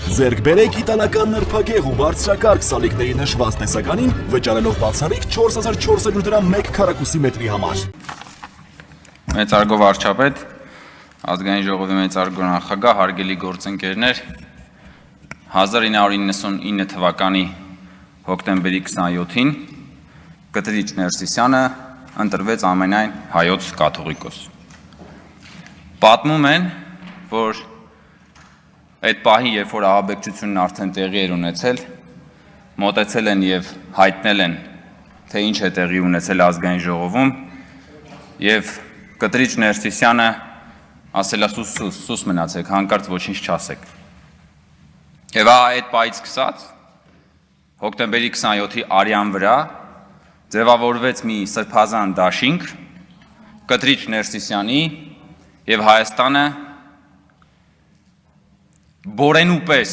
Ձերք բերեք իտալական նրբագեղ ու բարձրակարգ սալիկների նշված տեսականին, վճարելով բացառիկ 4400 դրամ 1 քառակուսի մետրի համար։ Մեծարգո վարչապետ, ազգային ժողովի մեծարգո նախագահ, հարգելի գործընկերներ, 1999 թվականի հոկտեմբերի 27-ին Կտրիչ Ներսիսյանը ընտրվեց ամենայն հայոց կաթողիկոս։ Պատմում են, որ այդ պահի, երբ որ ահաբեկչությունն արդեն տեղի էր ունեցել, մոտեցել են եւ հայտնել են, թե ինչ է տեղի ունեցել ազգային ժողովում, եւ Կտրիչ Ներսիսյանը ասել է սուս մնացեք, հանկարծ ոչինչ չասեք։ Եվ այդ պահից սկսած հոկտեմբերի 27-ի արյան վրա ձևավորվեց մի սրբազան դաշինք Կտրիչ Ներսիսյանի եւ Հայաստանը բորենու պես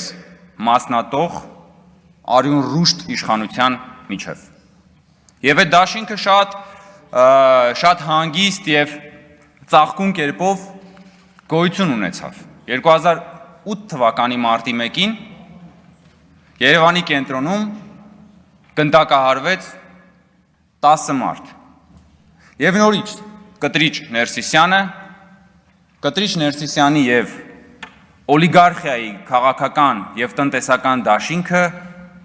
մասնատող արյուն ռուշտ իշխանության միջև։ Եվ այդ դաշինքը շատ հանգիստ եւ ծաղկուն կերպով գոյություն ունեցավ։ 2008 թվականի մարտի 1-ին Երևանի կենտրոնում գնդակահարվեց 10 մարդ։ Եվ նորից Կտրիչ Ներսիսյանի եւ օլիգարխիայի քաղաքական եւ տնտեսական դաշինքը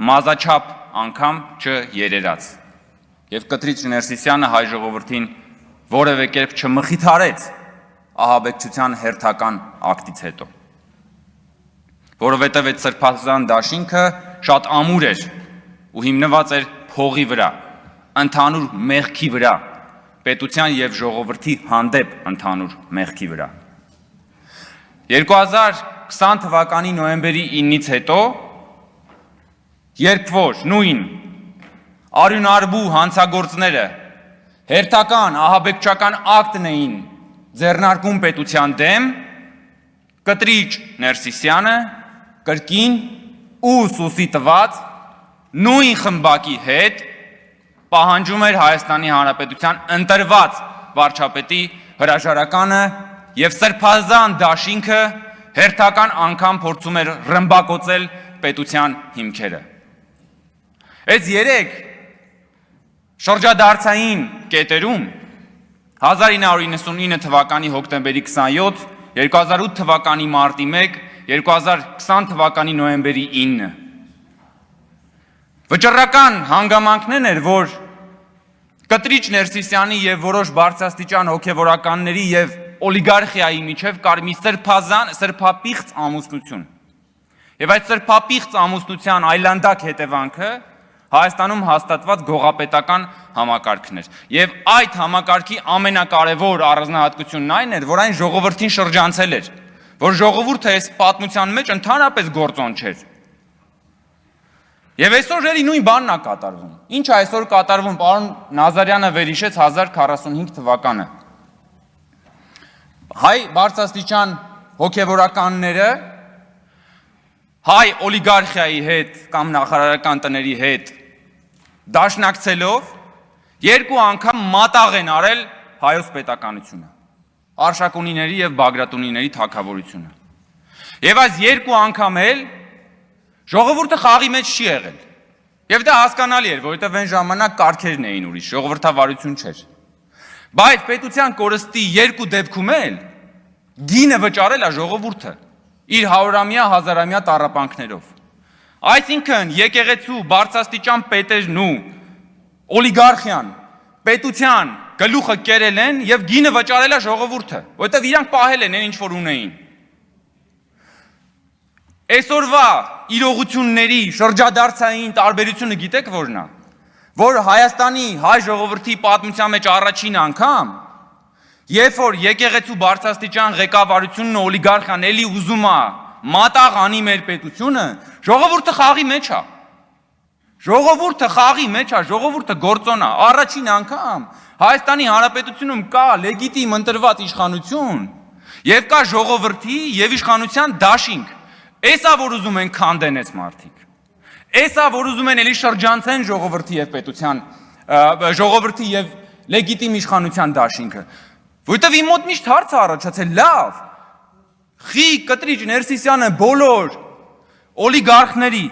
մազաչափ անգամ չերերաց։ Եվ Կտրիչ Ներսիսյանը հայ ժողովրդին որևէ կերպ չմխիթարեց ահաբեկչության հերթական ակտից հետո։ Որովհետև այդ սրբազան դաշինքը շատ ամուր էր ու հիմնված էր փողի վրա, ընդհանուր մեղքի վրա, պետության եւ ժողովրդի հանդեպ ընդհանուր մեղքի վրա։ 2020 թվականի նոյեմբերի 9-ից հետո, երբ որ նույն արյունարբու հանցագործները հերթական ահաբեկչական ակտն էին ձեռնարկում պետության դեմ, Կտրիչ Ներսիսյանը կրկին ու սուսի տված նույն խմբակի հետ պահանջում էր Հայաստանի Հանրապետության ընտրված վարչապետի հրաժարականը եւ սրբազան դաշինքը հերթական անգամ փորձում էր ռմբակոծել պետության հիմքերը։ Այս 3 շրջադարձային կետերում 1999 թվականի հոկտեմբերի 27, 2008 թվականի մարտի 1, 2020 թվականի նոյեմբերի 9 վճռական հանգամանքներն էր, որ Կտրիչ Ներսիսյանի եւ որոշ բարձրաստիճան հոգեվորականների եւ օլիգարխիայի միջև կար մի սրբապիղծ ամուսնություն։ Եվ այդ սրբապիղծ ամուսնության այլանդակ հետևանքը Հայաստանում հաստատված գողապետական համակարգն էր։ Եվ այդ համակարգի ամենակարևոր առանձնահատկությունն այն էր, որ այն ժողովրդին շրջանցել էր, որ ժողովուրդը այս պատմության մեջ ընդհանրապես գործոն չէր։ Եվ այսօր էլի նույն բանն է կատարվում։ Ինչ է այսօր կատարվում, պարոն Նազարյանը վերհիշեց 1045 թվականը։ Հայ բարձրաստիճան հոգևորականները հայ օլիգարխիայի հետ կամ նախարարական տների հետ դաշնակցելով 2 անգամ մատաղ են արել հայոց պետականությունը, Արշակունիների եւ Բագրատունիների թագավորությունը։ Եվ այս 2 անգամ էլ ժողովուրդը խաղի մեջ չի եղել։ Եվ դա հասկանալի էր, որովհետև այն ժամանակ կարգերն էին ուրիշ, ժողովրդավարություն չէր։ Բայց պետության կորստի 2 դեպքում էլ գինը վճարել է ժողովուրդը իր 100-ամյա, 1000-ամյա տառապանքներով։ Այսինքն եկեղեցու բարձրաստիճան պետերն ու օլիգարխիան պետության գլուխը կերել են եւ գինը վճարել է ժողովուրդը, որովհետև իրանք պահել են այն ինչ որ ունեին։ Այսօրվա իրողությունների շրջադարձային տարբերությունը գիտեք որն է, որ Հայաստանի հայ ժողովրդի պատմության մեջ առաջին անգամ, երբ որ եկեղեցու բարձրաստիճան ղեկավարությունն ու օլիգարխիան էլի ուզում է մատաղ անի մեր պետությունը, ժողովուրդը խաղի մեջ է։ Ժողովուրդը խաղի մեջ է, ժողովուրդը գործոն է։ Առաջին անգամ Հայաստանի Հանրապետությունում կա լեգիտիմ ընտրված իշխանություն եւ կա ժողովրդի եւ իշխանության դաշինք։ Էսա որ ուզում են քանդեն այս մարդիկ։ Էսա որ ուզում են էլի շրջանցեն ժողովրդի եւ պետության, ժողովրդի եւ լեգիտիմ իշխանության դաշինքը։ Որտեւ իմ մոտ միշտ հարց է առաջացել, լավ, խի Կտրիչ Ներսիսյանը բոլոր օլիգարխների,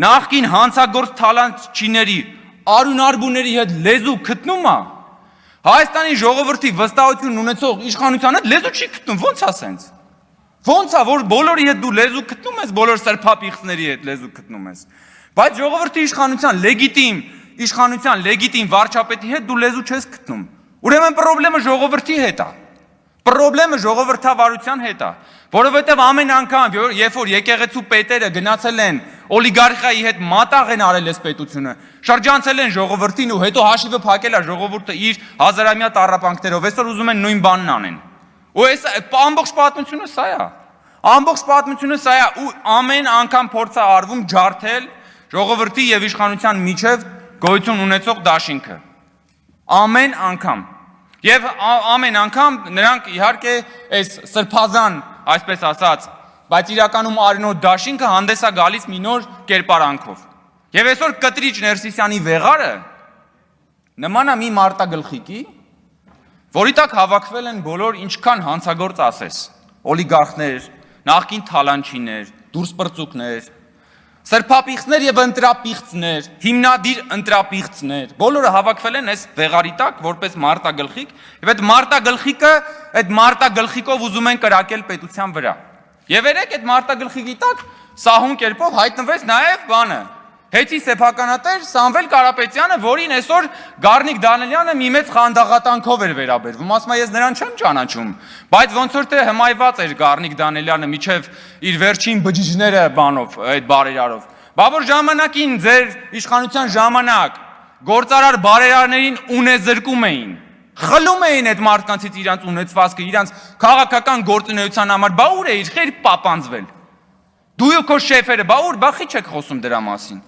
նախկին հանցագործ թալանչիների, արյունարբուների հետ լեզու գտնում է, Հայաստանի ժողովրդի վստահություն ունեցող իշխանության հետ լեզու չի գտնում, ոնց է սենց։ Ոնց է, որ բոլորի հետ դու լեզու գտնում ես, բոլոր սրբապիղծների հետ լեզու գտնում ես։ Բայց ժողովրդի իշխանության լեգիտիմ վարչապետի հետ դու լեզու չես գտնում։ Ուրեմն պրոբլեմը ժողովրդի հետ է։ Պրոբլեմը ժողովրդավարության հետ է, որովհետև ամեն անգամ, երբ որ եկեղեցու պետերը գնացել են օլիգարխիայի հետ մատաղ են արել այս պետությունը, շրջանցել են ժողովրդին ու հետո հաշիվը փակել է ժողովուրդը իր հազարամյա տառապանքներով, այսօր ուզում են նույն բանն անեն։ Ու այս ամբողջ պատմությունը սա է։ Ամբողջ պատմությունը սա է ու ամեն անգամ փորձ է արվում ջարդել ժողովրդի եւ իշխանության միջև գոյություն ունեցող դաշինքը։ Ամեն անգամ։ Եվ ամեն անգամ նրանք իհարկե այս սրբազան, այսպես ասած, բայց իրականում արյունոտ դաշինքը հանդես է գալիս մի նոր կերպարանքով։ Եվ այսօր Կտրիչ Ներսիսյանի վեղարը նման է մի մարտագլխիկի, որի տակ հավաքվել են բոլոր ինչքան հանցագործ ասես, օլիգարխներ, նախկին թալանչիներ, դուրսպրծուկներ, սրբապիղծներ եւ ընտրապիղծներ, հիմնադիր ընտրապիղծներ, բոլորը հավաքվել են այս վեղարի տակ որպես մարտագլխիկ, եւ այդ մարտագլխիկով ուզում են կրակել պետության վրա։ Եվ երեք այդ մարտագլխիկի տակ սահուն կերպով հայտնվեց նաեւ բանը, Հետի սեփականատեր Սամվել Կարապետյանը, որին այսօր Գառնիկ Դանիելյանը մի մեծ խանդաղատանքով էր վերաբերվում, ասում է ես նրան չեմ ճանաչում, բայց ոնց որ թե հմայված էր Գառնիկ Դանիելյանը միջև իր վերջին բջիջները բանով, այդ բարերարով։ Բա որ ժամանակին ձեր իշխանության ժամանակ գործարար բարերարներին ունեզրկում էին, խլում էին այդ մարդկանցից իրանց ունեցվածքը, իրանց քաղաքական գործունեության համար, բա ուր էիր, խեր պապանձվել։ Դու ու քո շեֆերը, բա ուր, բա խի չեք խոսում դրա մասին։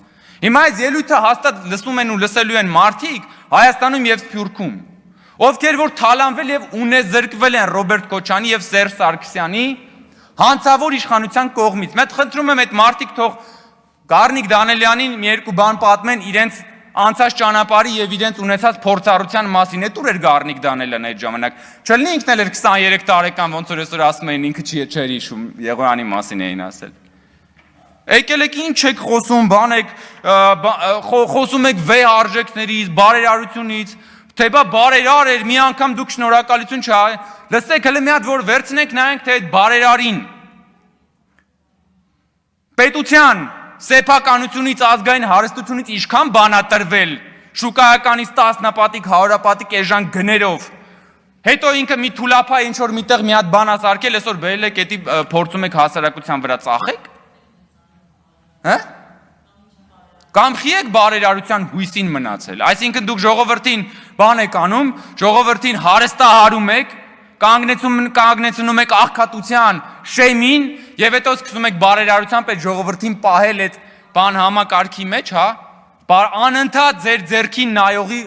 Հիմա այս ելույթը հաստատ լսում են ու լսելու են մարդիկ Հայաստանում եւ Սփյուռքում, ովքեր որ թալանվել եւ ունեզրկվել են Ռոբերտ Քոչարյանի եւ Սերժ Սարգսյանի հանցավոր իշխանության կողմից։ Մենք խնդրում եմ այդ մարդիկ թող Գառնիկ Դանիելյանին մի երկու բան պատմեն իրենց անցած ճանապարհի եւ իրենց ունեցած փորձառության մասին։ Էդ ուր էր Գառնիկ Դանիելյանը այդ ժամանակ։ Չլինի ինքն էլ էր 23 տարեկան, ոնց որ այսօր ասում էին ինքը չէր հիշում, Եղոյանի մասին էին ասել։ Եկել եք ինչ եք խոսում, բան եք խոսում եք վեհ արժեքներից, բարերարությունից, թե բա բարերար էր, մի անգամ դուք շնորհակալություն չա։ Լսեք հələ մի հատ որ վերցնենք նայենք թե այդ բարերարին պետության սեփականությունից, ազգային հարստությունից ինչքան բան ա տրվել, շուկայականից 10-նապատիկ, 100-ապատիկ էժան գներով։ Հետո ինքը մի թուլափա ինչ որ միտեղ մի հատ բան ա սարքել, այսօր բերել եք էդի փորձում եք հասարակության վրա ծախեք։ Հա? Կամ խիեք բարերարության հույսին մնացել։ Այսինքն դուք ժողովրդին բան եք անում, ժողովրդին հարստահարում եք, կանգնեցնում եք աղքատության շեմին եւ հետո սկսում եք բարերարությամբ այդ ժողովրդին պահել այդ բան համակարգի մեջ, հա, անընդհատ ձեր ձեռքին նայողի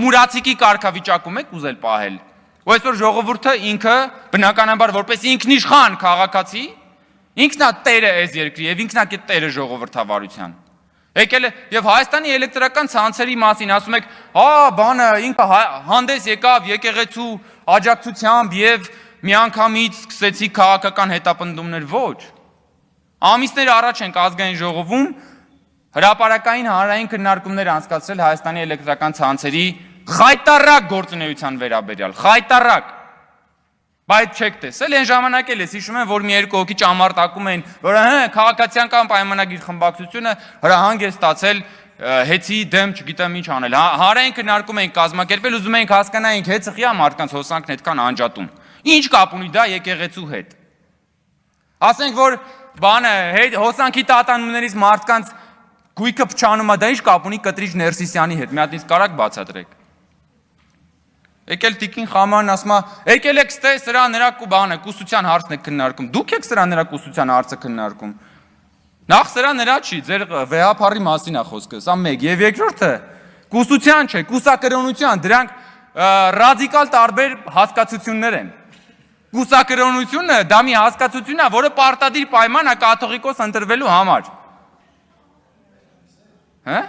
մուրացիկի կարգավիճակում եք ուզել պահել։ Ու այսօր ժողովուրդը ինքը բնականաբար որպես ինքնիշխան քաղաքացի ինքնա տերը այս երկրի եւ ինքնա տերը ժողովրդավարության։ Եկել է եւ Հայաստանի էլեկտրական ցանցերի մասին ասում եք, հա, բանը ինքը հանդես եկավ եկեղեցու աջակցությամբ եւ միանգամից սկսեցի քաղաքական հետապնդումներ, ոչ։ Ամիսներ առաջ ենք ազգային ժողովում հրապարակային հանրային քննարկումներ անցկացրել Հայաստանի էլեկտրական ցանցերի խայտարակ գործունեության վերաբերյալ, խայտարակ։ Բայց չեք տեսել, այն ժամանակ էլ ես հիշում եմ, որ մի երկու հոգի ճամարտակում էին, որ քաղաքացիական պայմանագիր խմբակցությունը հրահանգ է ստացել հեծի դեմ չգիտեմ ինչ անել։ Հանրային քննարկում էին կազմակերպել, ուզում էինք հասկանայինք հեծը խիա մարդկանց հոսանքն այդքան անջատում։ Ինչ կապ ունի դա եկեղեցու հետ։ Ասենք որ բանը հոսանքի տատանումներից մարդկանց գույքը փչանում է, դա ինչ կապ ունի Կտրիչ Ներսիսյանի հետ։ Մի հատ ինձ կարաք բացատրեք։ Եկել Տիկին Խամանն ասում է, եկել եք ստե սրա նրա բանը, կուսության հարցն եք քննարկում։ Դուք եք սրա նրա կուսության հարցը քննարկում։ Նախ սրա նրա չի, ձեր վեհապարի մասին է խոսքը, սա մեկ, եւ երկրորդը կուսության չէ, կուսակրոնության, դրանք ռադիկալ տարբեր հասկացություններ են։ Կուսակրոնությունը դա մի հասկացություն է, որը պարտադիր պայման է կաթողիկոս ընտրվելու համար։ Հա?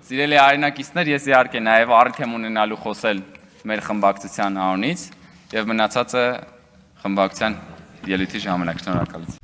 Սիրելի հայրենակիցներ, ես իհարկե նաև առիթ եմ ունենալու խոսել մեր խմբակցության անունից եւ մնացածը խմբակցության ելույթի ժամանակ շնորհակալություն։